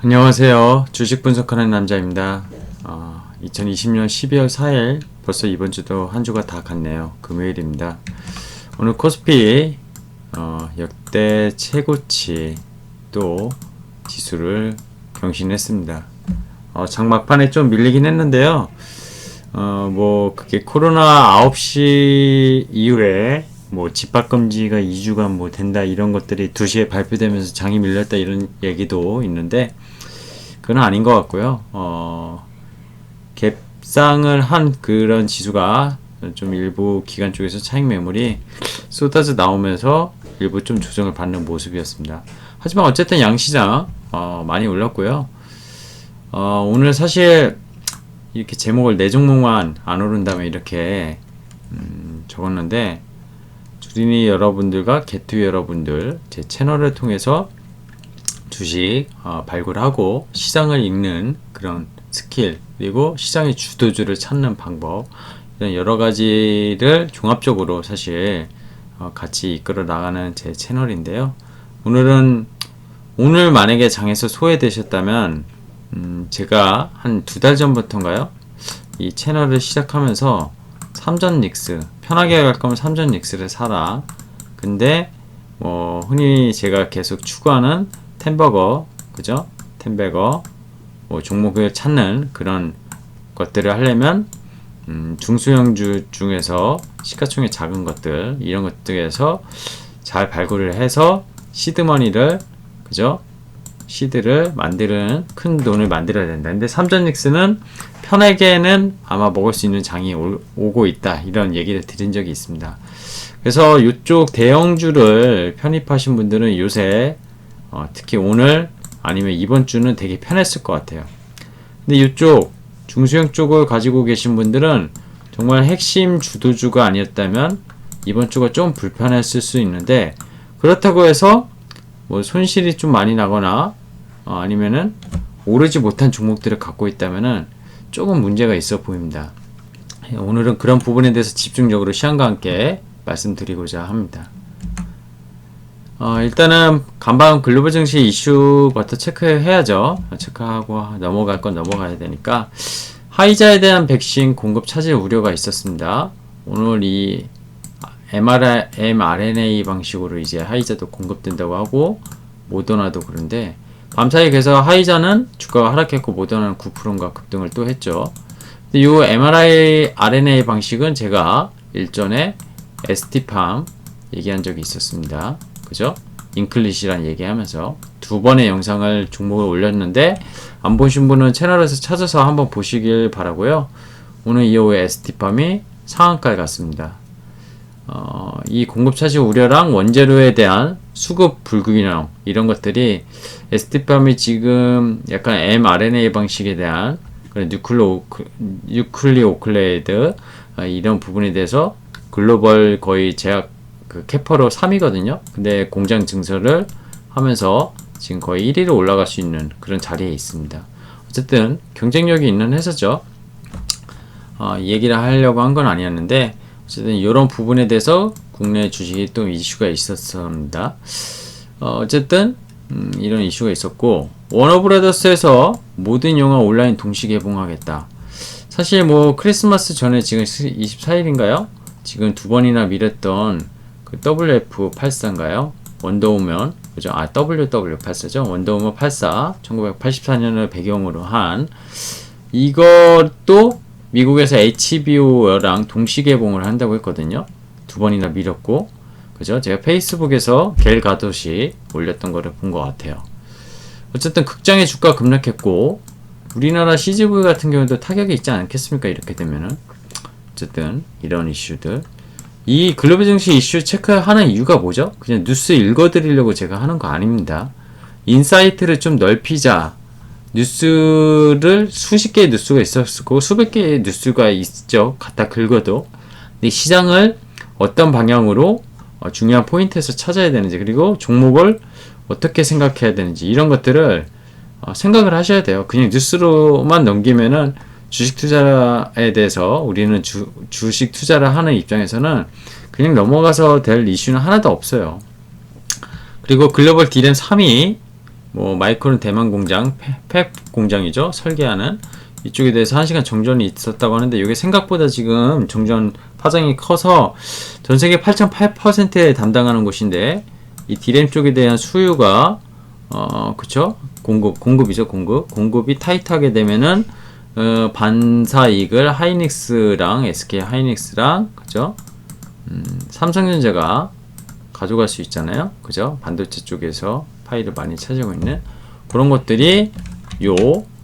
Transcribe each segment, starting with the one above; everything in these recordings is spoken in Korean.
안녕하세요. 주식 분석하는 남자입니다. 2020년 12월 4일 벌써 이번 주도 한 주가 다 갔네요. 금요일입니다. 오늘 코스피 역대 최고치 또 지수를 경신했습니다. 장 막판에 좀 밀리긴 했는데요. 그게 코로나 9시 이후에 집합금지가 2주간 된다 이런 것들이 2시에 발표되면서 장이 밀렸다 이런 얘기도 있는데 그건 아닌 것 같고요. 갭상을 한 그런 지수가 좀 일부 기관 쪽에서 차익 매물이 쏟아져 나오면서 일부 좀 조정을 받는 모습이었습니다. 하지만 어쨌든 양시장 많이 올랐고요. 오늘 사실 이렇게 제목을 내 종목만 안 오른다면 이렇게 적었는데 주린이 여러분들과 개투 여러분들 제 채널을 통해서 주식 발굴하고 시장을 읽는 그런 스킬 그리고 시장의 주도주를 찾는 방법 이런 여러 가지를 종합적으로 사실 같이 이끌어 나가는 제 채널인데요. 오늘 만약에 장에서 소외되셨다면 제가 한 2달 전부터인가요? 이 채널을 시작하면서 삼전 닉스 편하게 갈 거면 삼전 닉스를 사라. 근데 흔히 제가 계속 추구하는 템버거 그죠? 템버거 종목을 찾는 그런 것들을 하려면 중소형주 중에서 시가총액 작은 것들 이런 것들에서 잘 발굴을 해서 시드머니를 그죠? 시드를 만드는 큰 돈을 만들어야 된다. 근데 삼전닉스는 편하게는 아마 먹을 수 있는 장이 오고 있다. 이런 얘기를 드린 적이 있습니다. 그래서 이쪽 대형주를 편입하신 분들은 요새 특히 오늘 아니면 이번 주는 되게 편했을 것 같아요. 근데 이쪽 중소형 쪽을 가지고 계신 분들은 정말 핵심 주도주가 아니었다면 이번 주가 좀 불편했을 수 있는데 그렇다고 해서 손실이 좀 많이 나거나 아니면은 오르지 못한 종목들을 갖고 있다면은 조금 문제가 있어 보입니다. 오늘은 그런 부분에 대해서 집중적으로 시황과 함께 말씀드리고자 합니다. 일단은 간밤 글로벌 증시 이슈부터 체크해야죠. 체크하고 넘어갈 건 넘어가야 되니까 화이자에 대한 백신 공급 차질 우려가 있었습니다. 오늘 이 mRNA 방식으로 이제 화이자도 공급된다고 하고 모더나도 그런데 밤사이 그래서 화이자는 주가가 하락했고 모더나는 9%인가 급등을 또 했죠. 이 mRNA 방식은 제가 일전에 ST팜 얘기한 적이 있었습니다. 그죠? 인클릿이란 얘기하면서 2번의 영상을 종목을 올렸는데 안 보신 분은 채널에서 찾아서 한번 보시길 바라고요. 오늘 이후에 ST팜이 상한가에 갔습니다. 이 공급 차질 우려랑 원재료에 대한 수급 불균형 이런 것들이 ST팜이 지금 약간 mRNA 방식에 대한 뉴클리오클레이드 이런 부분에 대해서 글로벌 거의 제약 캐퍼로 3위거든요. 근데 공장 증설을 하면서 지금 거의 1위로 올라갈 수 있는 그런 자리에 있습니다. 어쨌든 경쟁력이 있는 회사죠. 이 얘기를 하려고 한 건 아니었는데 어쨌든 이런 부분에 대해서 국내 주식이 또 이슈가 있었습니다. 어쨌든 이런 이슈가 있었고 워너브라더스에서 모든 영화 온라인 동시 개봉하겠다. 사실 크리스마스 전에 지금 24일인가요? 지금 2번이나 밀었던 그 WF84인가요? 원더우먼 그죠? WW84죠? 원더우먼 84 1984년을 배경으로 한 이것도 미국에서 HBO랑 동시 개봉을 한다고 했거든요. 2번이나 밀었고 그죠? 제가 페이스북에서 겔 가돗이 올렸던 거를 본 것 같아요. 어쨌든 극장의 주가 급락했고 우리나라 CGV 같은 경우도 타격이 있지 않겠습니까? 이렇게 되면은 어쨌든 이런 이슈들 이 글로벌 증시 이슈 체크하는 이유가 뭐죠? 그냥 뉴스 읽어드리려고 제가 하는 거 아닙니다. 인사이트를 좀 넓히자. 뉴스를 수십 개의 뉴스가 있었고 수백 개의 뉴스가 있죠. 갖다 긁어도. 근데 시장을 어떤 방향으로 중요한 포인트에서 찾아야 되는지 그리고 종목을 어떻게 생각해야 되는지 이런 것들을 생각을 하셔야 돼요. 그냥 뉴스로만 넘기면은 주식 투자에 대해서 우리는 주식 투자를 하는 입장에서는 그냥 넘어가서 될 이슈는 하나도 없어요. 그리고 글로벌 디램 3위 뭐 마이크론 대만 공장, 팩 공장이죠. 설계하는 이쪽에 대해서 1시간 정전이 있었다고 하는데 이게 생각보다 지금 정전 파장이 커서 전 세계 8.8%에 담당하는 곳인데 이 D램 쪽에 대한 수요가 그쵸? 공급이죠. 공급이 타이트하게 되면은 반사이익을 하이닉스랑 SK 하이닉스랑 그죠? 삼성전자가 가져갈 수 있잖아요. 그죠? 반도체 쪽에서 파일을 많이 차지하고 있는 그런 것들이 요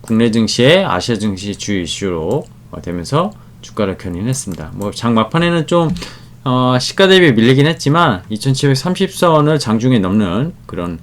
국내 증시의 아시아 증시 주요 이슈로 되면서 주가를 견인했습니다. 뭐 장 막판에는 좀 시가 대비 밀리긴 했지만 2730선을 장중에 넘는 그런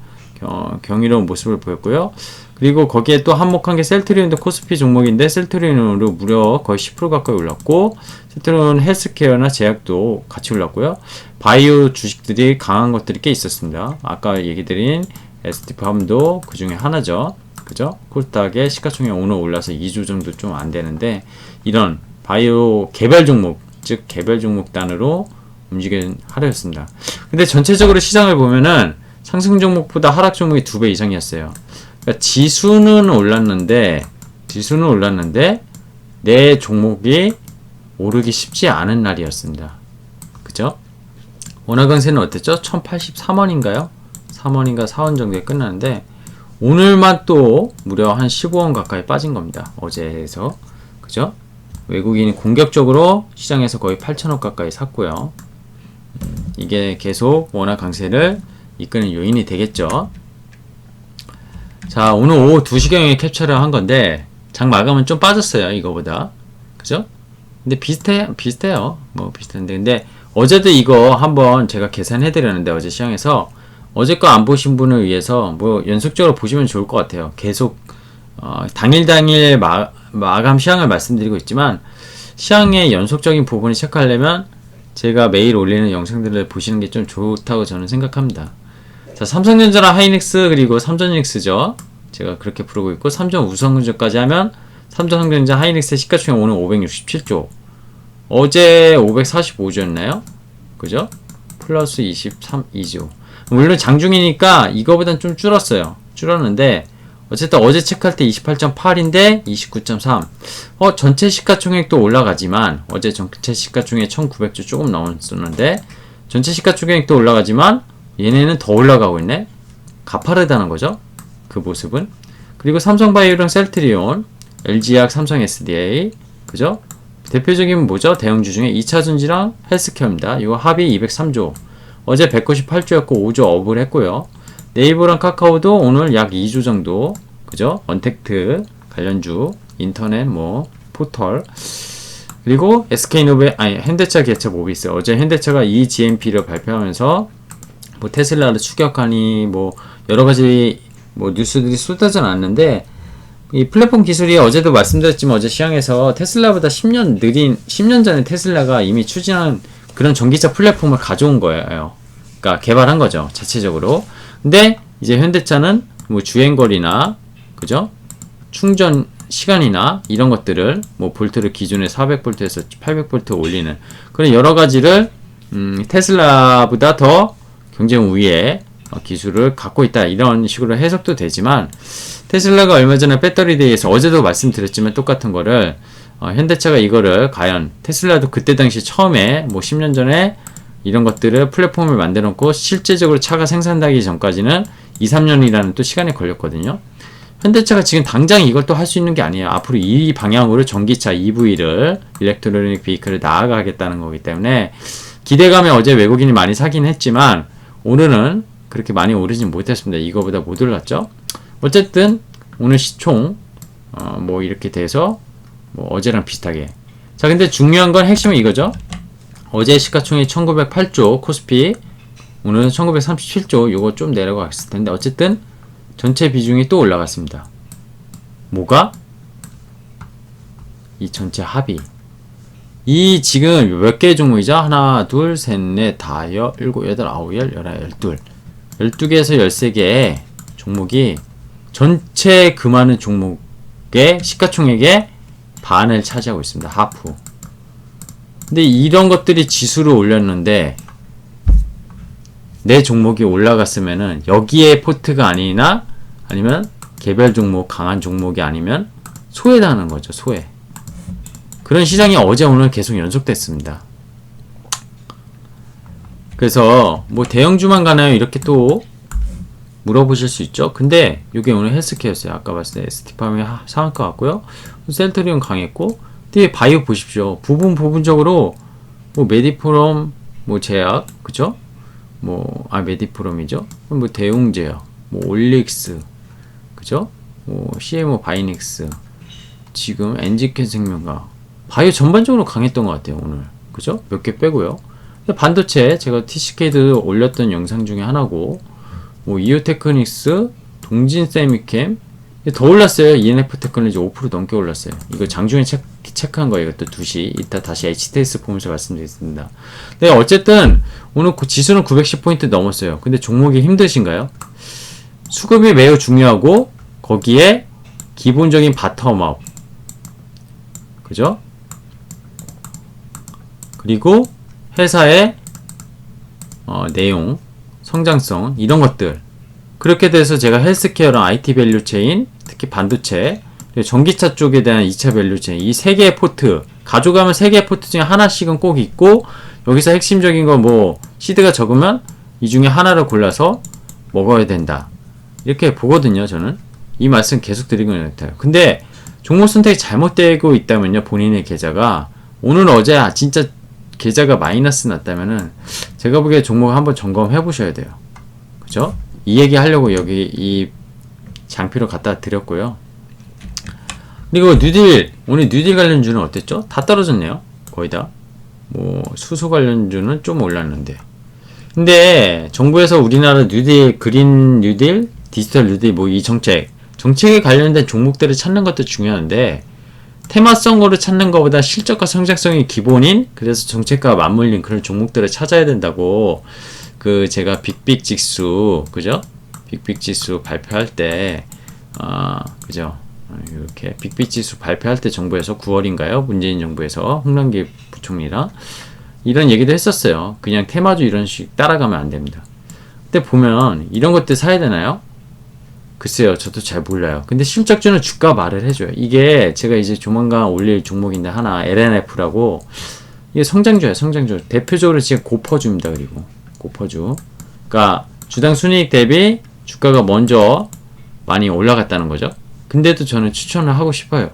경이로운 모습을 보였고요. 그리고 거기에 또 한몫한 게 셀트리온도 코스피 종목인데 셀트리온으로 무려 거의 10% 가까이 올랐고 셀트리온 헬스케어나 제약도 같이 올랐고요. 바이오 주식들이 강한 것들이 꽤 있었습니다. 아까 얘기 드린 ST팜도 그 중에 하나죠. 그죠? 코스닥의 시가총액 오늘 올라서 2주 정도 좀 안 되는데 이런 바이오 개별 종목, 즉 개별 종목단으로 움직인 하루였습니다. 근데 전체적으로 시장을 보면은 상승 종목보다 하락 종목이 2배 이상이었어요. 그러니까 지수는 올랐는데 내 종목이 오르기 쉽지 않은 날이었습니다. 그죠? 원화 강세는 어땠죠? 1083원인가요? 3원인가 4원 정도에 끝났는데 오늘만 또 무려 한 15원 가까이 빠진 겁니다. 어제에서. 그죠? 외국인이 공격적으로 시장에서 거의 8천억 가까이 샀고요. 이게 계속 원화 강세를 이끄는 요인이 되겠죠. 자, 오늘 오후 2시경에 캡처를 한 건데 장 마감은 좀 빠졌어요. 이거보다. 그죠? 근데 비슷해요. 뭐 비슷한데 근데 어제도 이거 한번 제가 계산해 드렸는데 어제 시장에서 어제 거 안 보신 분을 위해서 뭐 연속적으로 보시면 좋을 것 같아요. 계속 당일 마감 시황을 말씀드리고 있지만 시황의 연속적인 부분을 체크하려면 제가 매일 올리는 영상들을 보시는 게 좀 좋다고 저는 생각합니다. 자, 삼성전자랑 하이닉스 그리고 삼성전익스죠. 제가 그렇게 부르고 있고 삼성 우선군주까지 하면 삼성전자 하이닉스의 시가총액 오늘 567조 어제 545조였나요? 그죠? 플러스 2조 물론 장중이니까 이거보단 좀 줄었는데 어쨌든 어제 체크할 때 28.8인데 29.3 전체 시가총액도 올라가지만 어제 전체 시가총액 1900조 조금 넘었었는데 전체 시가총액도 올라가지만 얘네는 더 올라가고 있네. 가파르다는 거죠. 그 모습은. 그리고 삼성바이오랑 셀트리온, LG약, 삼성 SDA, 그죠? 대표적인 뭐죠? 대형주 중에 2차전지랑 헬스케어입니다. 이거 합이 203조. 어제 198조였고 5조 업을 했고요. 네이버랑 카카오도 오늘 약 2조 정도, 그죠? 언택트 관련주, 인터넷, 포털. 그리고 현대차, 기아차, 모비스. 어제 현대차가 eGMP를 발표하면서 테슬라를 추격하니 여러가지 뉴스들이 쏟아져 나왔는데 이 플랫폼 기술이 어제도 말씀드렸지만 어제 시장에서 테슬라보다 10년 전에 테슬라가 이미 추진한 그런 전기차 플랫폼을 가져온 거예요. 그러니까 개발한 거죠. 자체적으로. 근데 이제 현대차는 주행거리나 그죠? 충전 시간이나 이런 것들을 볼트를 기존에 400볼트에서 800볼트 올리는 그런 여러 가지를 테슬라보다 더 경쟁 우위의 기술을 갖고 있다 이런 식으로 해석도 되지만 테슬라가 얼마 전에 배터리데이에서 어제도 말씀드렸지만 똑같은 거를 현대차가 이거를 과연 테슬라도 그때 당시 처음에 10년 전에 이런 것들을 플랫폼을 만들어 놓고 실제적으로 차가 생산되기 전까지는 2-3년이라는 또 시간이 걸렸거든요. 현대차가 지금 당장 이걸 또 할 수 있는 게 아니에요. 앞으로 이 방향으로 전기차 EV를 일렉트로닉 비클을 나아가겠다는 거기 때문에 기대감에 어제 외국인이 많이 사긴 했지만 오늘은 그렇게 많이 오르진 못했습니다. 이거보다 못 올랐죠. 어쨌든 오늘 시총 이렇게 돼서 어제랑 비슷하게. 자, 근데 중요한 건 핵심은 이거죠. 어제 시가총액 1908조 코스피 오늘은 1937조 요거 좀 내려갔을 텐데 어쨌든 전체 비중이 또 올라갔습니다. 뭐가? 이 전체 합이. 이 지금 몇 개의 종목이죠? 하나, 둘, 셋, 넷, 다, 여, 일곱, 여덟, 아홉, 열, 열하나, 열둘. 12개에서 13개의 종목이 전체 그 많은 종목의 시가총액의 반을 차지하고 있습니다. 하프. 근데 이런 것들이 지수를 올렸는데 내 종목이 올라갔으면은 여기에 포트가 아니면 개별 종목, 강한 종목이 아니면 소외당하는 거죠. 소외. 그런 시장이 어제 오늘 계속 연속됐습니다. 그래서 뭐 대형주만 가나요? 이렇게 또 물어보실 수 있죠. 근데 이게 오늘 헬스케어였어요. 아까 봤을 때 ST팜이 상한가 같고요. 셀트리온 강했고, 근데 바이오 보십시오. 부분적으로 뭐 메디포럼, 뭐 제약, 그죠? 메디포럼이죠. 뭐 대웅제약, 뭐 올릭스, 그죠? 뭐 CMO 바이닉스, 지금 엔지켄 생명과 바이오 전반적으로 강했던 것 같아요. 오늘, 그죠? 몇 개 빼고요. 반도체 제가 TCK도 올렸던 영상 중에 하나고, 뭐 이오테크닉스, 동진세미캠 더 올랐어요. ENF 테크놀로지 5% 넘게 올랐어요. 이거 장중에 체크한 거예요. 이것도 2시. 이따 다시 HTS 보면서 말씀드리겠습니다. 네, 어쨌든 오늘 지수는 910포인트 넘었어요. 근데 종목이 힘드신가요? 수급이 매우 중요하고 거기에 기본적인 바텀업, 그죠? 그리고 회사의 내용, 성장성, 이런 것들. 그렇게 돼서 제가 헬스케어랑 IT 밸류체인, 특히 반도체, 그리고 전기차 쪽에 대한 2차 밸류체인, 이 세 개의 포트, 가져가면 세 개의 포트 중에 하나씩은 꼭 있고, 여기서 핵심적인 거 뭐 시드가 적으면 이 중에 하나를 골라서 먹어야 된다. 이렇게 보거든요. 저는 이 말씀 계속 드리고 있는 것 같아요. 근데 종목 선택이 잘못되고 있다면요, 본인의 계좌가 오늘 어제 진짜 계좌가 마이너스 났다면은 제가 보기에 종목 한번 점검해 보셔야 돼요. 그죠? 이 얘기 하려고 여기 이 장표를 갖다 드렸고요. 그리고 뉴딜, 오늘 뉴딜 관련주는 어땠죠? 다 떨어졌네요. 거의 다. 뭐 수소 관련주는 좀 올랐는데. 근데 정부에서 우리나라 뉴딜, 그린 뉴딜, 디지털 뉴딜 뭐 이 정책에 관련된 종목들을 찾는 것도 중요한데 테마성으로 찾는 것보다 실적과 성장성이 기본인, 그래서 정책과 맞물린 그런 종목들을 찾아야 된다고 제가 빅빅지수, 그죠? 빅빅지수 발표할 때, 그죠? 이렇게 빅빅지수 발표할 때 정부에서 9월인가요? 문재인 정부에서 홍남기 부총리랑 이런 얘기도 했었어요. 그냥 테마주 이런 식 따라가면 안 됩니다. 근데 보면 이런 것들 사야 되나요? 글쎄요, 저도 잘 몰라요. 근데 실적주는 주가 말을 해줘요. 이게 제가 이제 조만간 올릴 종목인데 하나, LNF라고, 이게 성장주예요, 성장주. 대표적으로 지금 고퍼주입니다, 그리고. 고퍼주. 그러니까 주당 순이익 대비 주가가 먼저 많이 올라갔다는 거죠. 근데도 저는 추천을 하고 싶어요.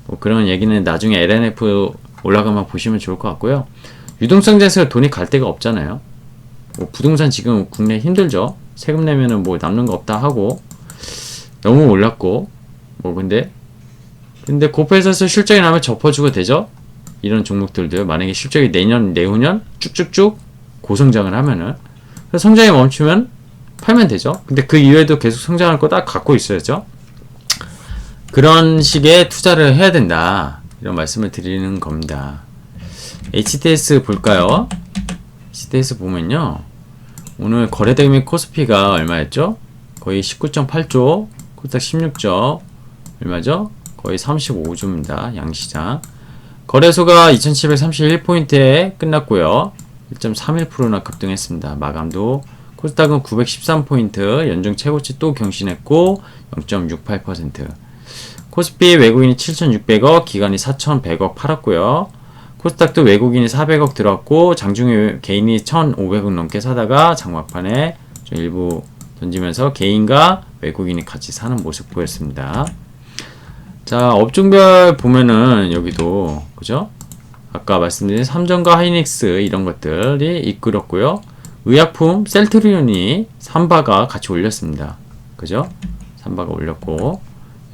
뭐 그런 얘기는 나중에 LNF 올라가면 보시면 좋을 것 같고요. 유동성 자산에 돈이 갈 데가 없잖아요. 뭐 부동산 지금 국내 힘들죠. 세금 내면은 뭐 남는 거 없다 하고 너무 올랐고 뭐 근데 고퍼에서 실적이 나면 접어주고 되죠. 이런 종목들도 만약에 실적이 내년 내후년 쭉쭉쭉 고성장을 하면은 성장이 멈추면 팔면 되죠. 근데 그 이후에도 계속 성장할 거 딱 갖고 있어야죠. 그런 식의 투자를 해야 된다. 이런 말씀을 드리는 겁니다. HTS 볼까요? HTS 보면요. 오늘 거래대금액 코스피가 얼마였죠? 거의 19.8조, 코스닥 16조, 얼마죠? 거의 35조입니다. 양시장. 거래소가 2731포인트에 끝났고요. 1.31%나 급등했습니다. 마감도 코스닥은 913포인트, 연중 최고치 또 경신했고 0.68%. 코스피 외국인이 7,600억, 기관이 4,100억 팔았고요. 코스닥도 외국인이 400억 들어왔고 장중에 개인이 1,500억 넘게 사다가 장막판에 좀 일부 던지면서 개인과 외국인이 같이 사는 모습 보였습니다. 자, 업종별 보면은 여기도 그죠? 아까 말씀드린 삼성과 하이닉스 이런 것들이 이끌었고요. 의약품 셀트리온이 삼바가 같이 올렸습니다. 그죠? 삼바가 올렸고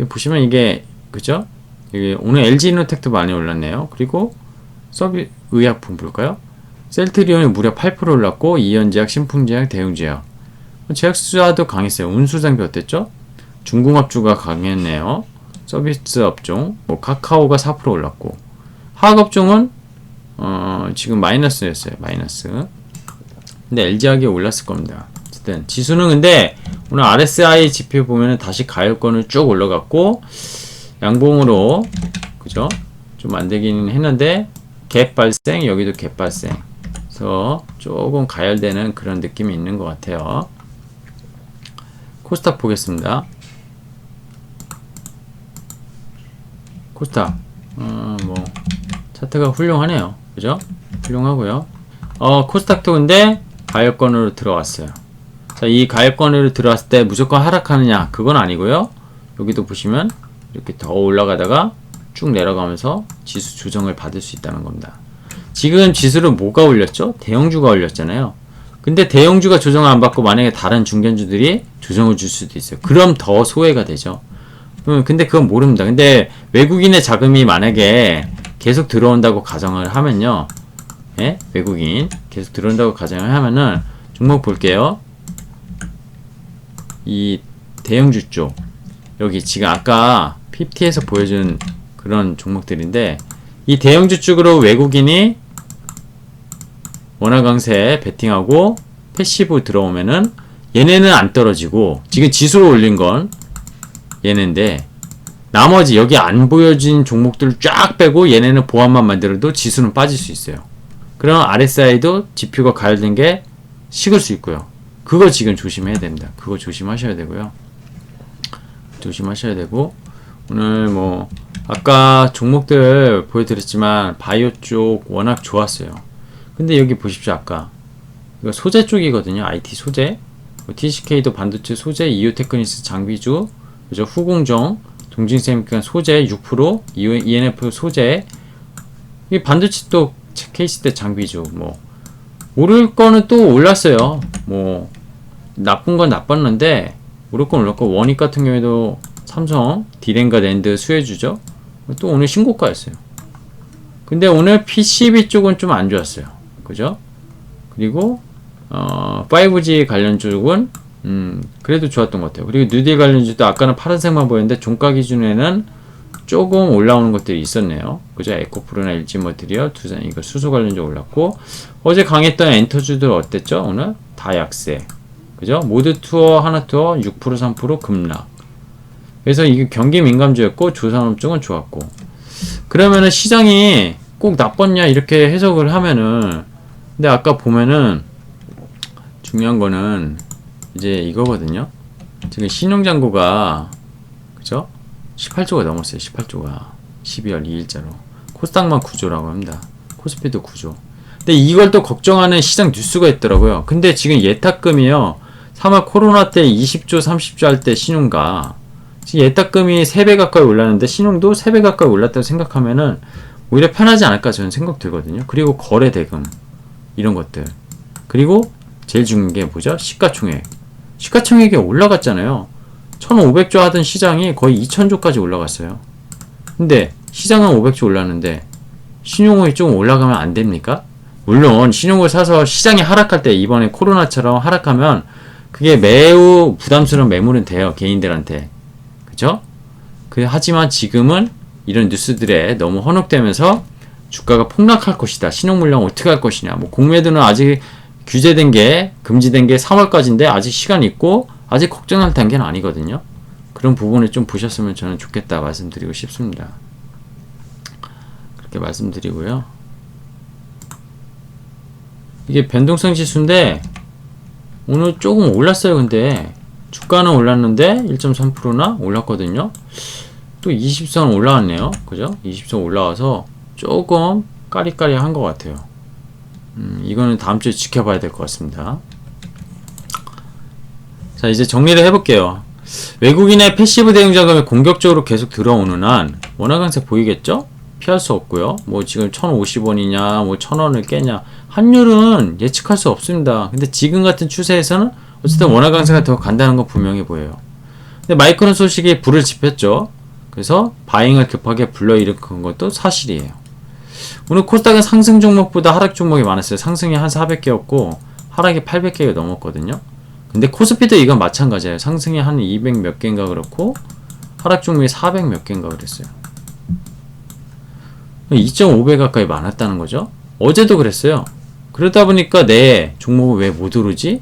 보시면 이게 그죠? 이게 오늘 LG이노텍도 많이 올랐네요. 그리고 의약품 볼까요? 셀트리온이 무려 8% 올랐고 이연제약, 신풍제약, 대웅제약 제약수자도 강했어요. 운수장비 어땠죠? 중공업주가 강했네요. 서비스 업종 뭐 카카오가 4% 올랐고 화학업종은 지금 마이너스였어요. 마이너스. 근데 LG화학이 올랐을 겁니다. 어쨌든 지수는 근데 오늘 RSI 지표 보면은 다시 가열권을 쭉 올라갔고 양봉으로 그죠? 좀 안되긴 했는데 갭 발생, 여기도 갭 발생. 그래서 조금 가열되는 그런 느낌이 있는 것 같아요. 코스닥 보겠습니다. 코스닥 뭐 차트가 훌륭하네요. 그죠? 훌륭하고요. 코스닥도 근데 가격권으로 들어왔어요. 자, 이 가격권으로 들어왔을 때 무조건 하락하느냐? 그건 아니고요. 여기도 보시면 이렇게 더 올라가다가 쭉 내려가면서 지수 조정을 받을 수 있다는 겁니다. 지금 지수를 뭐가 올렸죠? 대형주가 올렸잖아요. 근데 대형주가 조정을 안 받고 만약에 다른 중견주들이 조정을 줄 수도 있어요. 그럼 더 소외가 되죠. 근데 그건 모릅니다. 근데 외국인의 자금이 만약에 계속 들어온다고 가정을 하면요. 예? 외국인 계속 들어온다고 가정을 하면은 종목 볼게요. 이 대형주 쪽 여기 지금 아까 PPT에서 보여준 그런 종목들인데 이 대형주 쪽으로 외국인이 원화 강세에 베팅하고 패시브 들어오면은 얘네는 안 떨어지고 지금 지수로 올린 건 얘네인데 나머지 여기 안 보여진 종목들 쫙 빼고 얘네는 보합만 만들어도 지수는 빠질 수 있어요. 그럼 RSI도 지표가 가열된 게 식을 수 있고요. 그거 지금 조심해야 됩니다. 그거 조심하셔야 되고요. 조심하셔야 되고 오늘 뭐 아까 종목들 보여드렸지만 바이오 쪽 워낙 좋았어요. 근데 여기 보십시오. 아까 이거 소재 쪽이거든요. IT 소재 TCK도 반도체 소재, 이오테크니스 장비주 그죠? 후공정, 동진세미콘 소재 6%, ENF 소재 이 반도체 또 케이스 때 장비주 뭐 오를 거는 또 올랐어요. 뭐 나쁜 건 나빴는데 오를 건 올랐고 원익 같은 경우에도 삼성, 디램과 랜드 수혜주죠. 또 오늘 신고가였어요. 근데 오늘 PCB 쪽은 좀 안 좋았어요. 그죠? 그리고 5G 관련 쪽은 그래도 좋았던 것 같아요. 그리고 뉴딜 관련주도 아까는 파란색만 보였는데 종가 기준에는 조금 올라오는 것들이 있었네요. 그죠? 에코프로나 LG머티리얼 이거 수소 관련주 올랐고 어제 강했던 엔터주들 어땠죠? 오늘 다 약세. 그죠? 모드투어, 하나투어 6% 3% 급락. 그래서 이게 경기 민감주였고 조산업 쪽은 좋았고. 그러면은 시장이 꼭 나빴냐 이렇게 해석을 하면은 근데 아까 보면은 중요한 거는 이제 이거거든요. 지금 신용잔고가 그죠? 18조가 넘었어요. 18조가 12월 2일자로 코스닥만 9조라고 합니다. 코스피도 9조. 근데 이걸 또 걱정하는 시장 뉴스가 있더라고요. 근데 지금 예탁금이요. 3월 코로나 때 20조 30조 할 때 신용가 지금 예탁금이 3배 가까이 올랐는데 신용도 3배 가까이 올랐다고 생각하면은 오히려 편하지 않을까 저는 생각 들거든요. 그리고 거래 대금 이런 것들 그리고 제일 중요한 게 뭐죠? 시가총액. 시가총액이 올라갔잖아요. 1500조 하던 시장이 거의 2000조까지 올라갔어요. 근데 시장은 500조 올랐는데 신용이 좀 올라가면 안 됩니까? 물론 신용을 사서 시장이 하락할 때 이번에 코로나처럼 하락하면 그게 매우 부담스러운 매물은 돼요. 개인들한테. 그죠? 하지만 지금은 이런 뉴스들에 너무 현혹되면서 주가가 폭락할 것이다. 신용물량 어떻게 할 것이냐. 뭐 공매도는 아직 규제된 게 금지된 게 3월까지인데 아직 시간이 있고 아직 걱정할 단계는 아니거든요. 그런 부분을 좀 보셨으면 저는 좋겠다 말씀드리고 싶습니다. 그렇게 말씀드리고요. 이게 변동성 지수인데 오늘 조금 올랐어요. 근데 주가는 올랐는데 1.3%나 올랐거든요. 또 20선 올라왔네요. 그죠? 20선 올라와서 조금 까리까리한 것 같아요. 이거는 다음 주에 지켜봐야 될 것 같습니다. 자, 이제 정리를 해볼게요. 외국인의 패시브 대응 자금이 공격적으로 계속 들어오는 한 원화 강세 보이겠죠? 피할 수 없고요. 뭐 지금 1,050원이냐, 뭐 1,000원을 깨냐. 환율은 예측할 수 없습니다. 근데 지금 같은 추세에서는 어쨌든 원화 강세가 더 간다는 건 분명해 보여요. 근데 마이크론 소식이 불을 지폈죠. 그래서 바잉을 급하게 불러일으킨 것도 사실이에요. 오늘 코스닥은 상승 종목보다 하락 종목이 많았어요. 상승이 한 400개였고 하락이 800개가 넘었거든요. 근데 코스피도 이건 마찬가지예요. 상승이 한 200 몇 개인가 그렇고 하락 종목이 400 몇 개인가 그랬어요. 2.5배 가까이 많았다는 거죠. 어제도 그랬어요. 그러다 보니까 내 종목을 왜 못 오르지?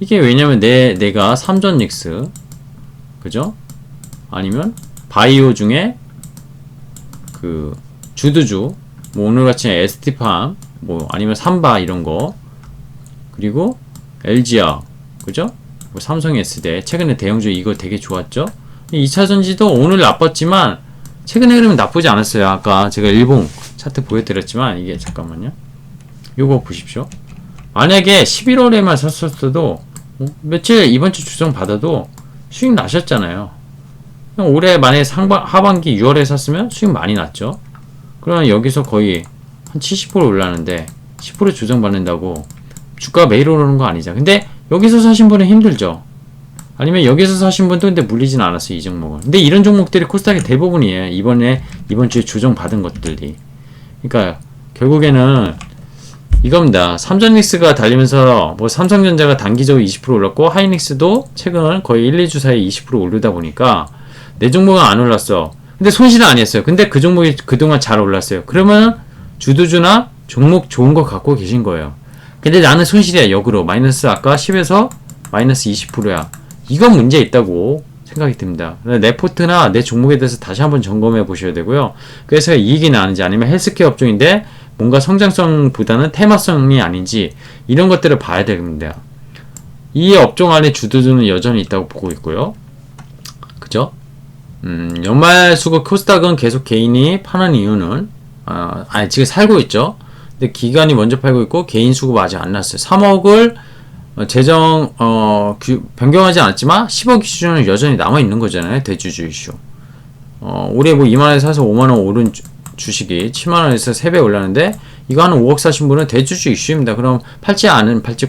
이게 왜냐면 내가 삼전닉스 그죠? 아니면 바이오 중에 그 주드주 뭐 오늘같이 ST팜 뭐 아니면 삼바 이런거 그리고 LG화 그죠? 뭐 삼성 S대 최근에 대형주 이거 되게 좋았죠? 2차전지도 오늘 나빴지만 최근에 흐름은 나쁘지 않았어요. 아까 제가 일봉 차트 보여드렸지만 이게 잠깐만요. 요거 보십시오. 만약에 11월에만 샀었어도 며칠 이번 주 주정 받아도 수익 나셨잖아요. 올해 만약에 하반기 6월에 샀으면 수익 많이 났죠. 그러면 여기서 거의 한 70% 올라가는데 10% 조정 받는다고 주가 매일 오르는 거 아니죠. 근데 여기서 사신 분은 힘들죠. 아니면 여기서 사신 분도 근데 물리진 않았어요, 이 종목은. 근데 이런 종목들이 코스닥의 대부분이에요. 이번 주에 조정 받은 것들이. 그러니까 결국에는 이겁니다. 삼성닉스가 달리면서 뭐 삼성전자가 단기적으로 20% 올랐고 하이닉스도 최근 거의 1, 2주 사이에 20% 오르다 보니까 내 종목은 안 올랐어. 근데 손실은 아니었어요. 근데 그 종목이 그동안 잘 올랐어요. 그러면 주도주나 종목 좋은 거 갖고 계신 거예요. 근데 나는 손실이야. 역으로 마이너스 아까 10에서 마이너스 20%야. 이건 문제 있다고 생각이 듭니다. 내 포트나 내 종목에 대해서 다시 한번 점검해 보셔야 되고요. 그래서 이익이 나는지 아니면 헬스케어 업종인데 뭔가 성장성보다는 테마성이 아닌지 이런 것들을 봐야 됩니다. 이 업종 안에 주도주는 여전히 있다고 보고 있고요. 그죠? 연말 수급 코스닥은 계속 개인이 파는 이유는 지금 살고 있죠. 근데 기관이 먼저 팔고 있고 개인 수급 아직 안 났어요. 3억을 재정 변경하지 않았지만 10억 기준은 여전히 남아 있는 거잖아요. 대주주 이슈. 올해 뭐 2만원에 사서 5만원 오른 주식이 7만원에서 3배 올랐는데 이거 한 5억 사신 분은 대주주 이슈입니다. 그럼 팔지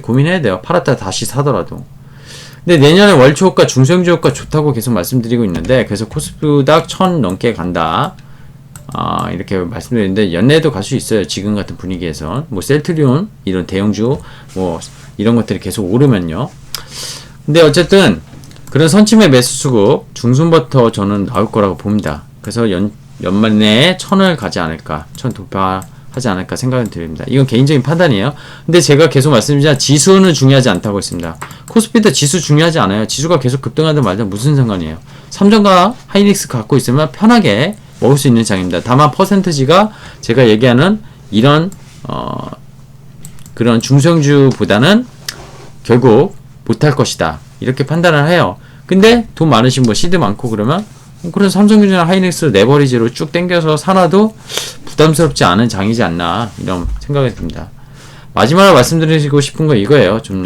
고민해야 돼요. 팔았다 다시 사더라도. 근데 내년에 월초효과 중소형주효과 좋다고 계속 말씀드리고 있는데 그래서 코스닥 1000 넘게 간다. 이렇게 말씀드리는데 연내도 갈 수 있어요. 지금 같은 분위기에서 뭐 셀트리온 이런 대형주 뭐 이런 것들이 계속 오르면요. 근데 어쨌든 그런 선침의 매수 수급 중순부터 저는 나올 거라고 봅니다. 그래서 연말 내에 1000을 가지 않을까, 1000 돌파하지 않을까 생각이 듭니다. 이건 개인적인 판단이에요. 근데 제가 계속 말씀드리지만 지수는 중요하지 않다고 했습니다. 코스피도 지수 중요하지 않아요. 지수가 계속 급등하든 말든 무슨 상관이에요. 삼성과 하이닉스 갖고 있으면 편하게 먹을 수 있는 장입니다. 다만 퍼센트지가 제가 얘기하는 이런 그런 중성주보다는 결국 못할 것이다. 이렇게 판단을 해요. 근데 돈 많으신 분 시드 많고 그러면 그런 삼성전자나 하이닉스 레버리지로 쭉 당겨서 사놔도 부담스럽지 않은 장이지 않나 이런 생각이 듭니다. 마지막으로 말씀드리고 싶은 건 이거예요. 좀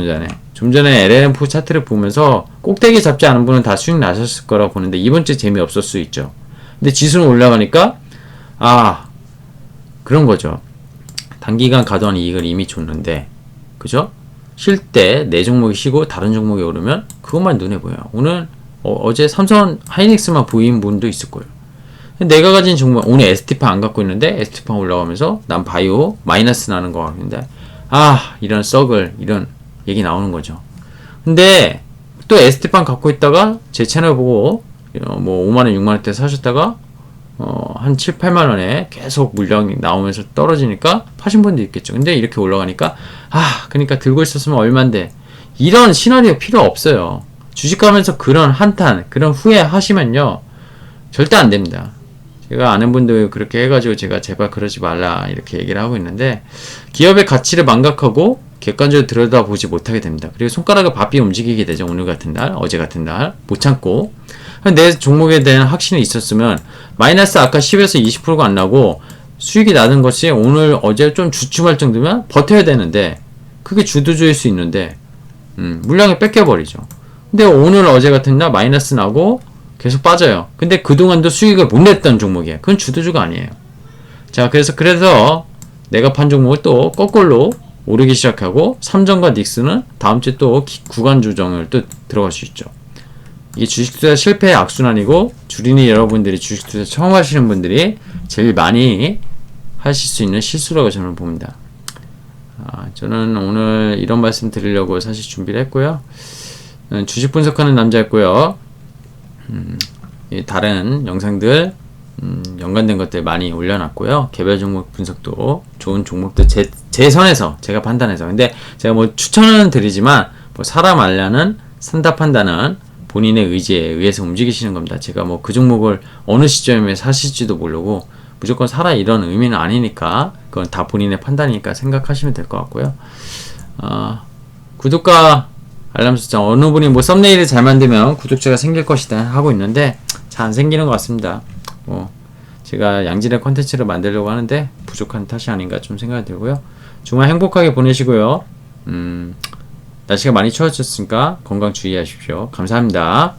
전에 LNF 차트를 보면서 꼭대기 잡지 않은 분은 다 수익 나셨을 거라고 보는데 이번 주에 재미없을 수 있죠. 근데 지수는 올라가니까 그런 거죠. 단기간 과도한 이익을 이미 줬는데 그죠? 쉴 때 내 종목이 쉬고 다른 종목이 오르면 그것만 눈에 보여요. 오늘 어제 삼성 하이닉스만 보인 분도 있을 거예요. 내가 가진 종목 오늘 ST판 안 갖고 있는데 ST판 올라가면서 난 바이오 마이너스 나는 거 같은데 이런 썩을 이런 얘기 나오는 거죠. 근데 또 ST판 갖고 있다가 제 채널 보고 뭐 5만원 6만원대 사셨다가 한 7, 8만원에 계속 물량이 나오면서 떨어지니까 파신 분도 있겠죠. 근데 이렇게 올라가니까 그러니까 들고 있었으면 얼만데 이런 시나리오 필요 없어요. 주식하면서 그런 한탄 그런 후회 하시면요 절대 안 됩니다. 제가 아는 분들 그렇게 해가지고 제가 제발 그러지 말라 이렇게 얘기를 하고 있는데 기업의 가치를 망각하고 객관적으로 들여다보지 못하게 됩니다. 그리고 손가락을 바삐 움직이게 되죠. 오늘 같은 날 어제 같은 날 못 참고 내 종목에 대한 확신이 있었으면 마이너스 아까 10에서 20%가 안 나고 수익이 나는 것이 오늘 어제 좀 주춤할 정도면 버텨야 되는데 그게 주도주일 수 있는데 물량을 뺏겨버리죠. 근데 오늘 어제 같은 날 마이너스 나고 계속 빠져요. 근데 그동안도 수익을 못 냈던 종목이에요. 그건 주도주가 아니에요. 자, 그래서 내가 판 종목을 또 거꾸로 오르기 시작하고 삼성과 닉스는 다음 주에 또 구간 조정을 또 들어갈 수 있죠. 이게 주식투자 실패의 악순환이고 주린이 여러분들이 주식투자 처음 하시는 분들이 제일 많이 하실 수 있는 실수라고 저는 봅니다. 저는 오늘 이런 말씀 드리려고 사실 준비를 했고요. 주식 분석하는 남자였고요. 다른 영상들 연관된 것들 많이 올려놨고요. 개별 종목 분석도 좋은 종목들 제 선에서 제가 판단해서 근데 제가 뭐 추천은 드리지만 뭐 사람 알려는 산다 판단은 본인의 의지에 의해서 움직이시는 겁니다. 제가 뭐 그 종목을 어느 시점에 사실지도 모르고 무조건 사라 이런 의미는 아니니까 그건 다 본인의 판단이니까 생각하시면 될 것 같고요. 구독과 알람 설정 어느 분이 뭐 썸네일을 잘 만들면 구독자가 생길 것이다 하고 있는데 잘 안 생기는 것 같습니다. 제가 양질의 컨텐츠를 만들려고 하는데 부족한 탓이 아닌가 좀 생각이 들고요. 주말 행복하게 보내시고요. 날씨가 많이 추워졌으니까 건강 주의하십시오. 감사합니다.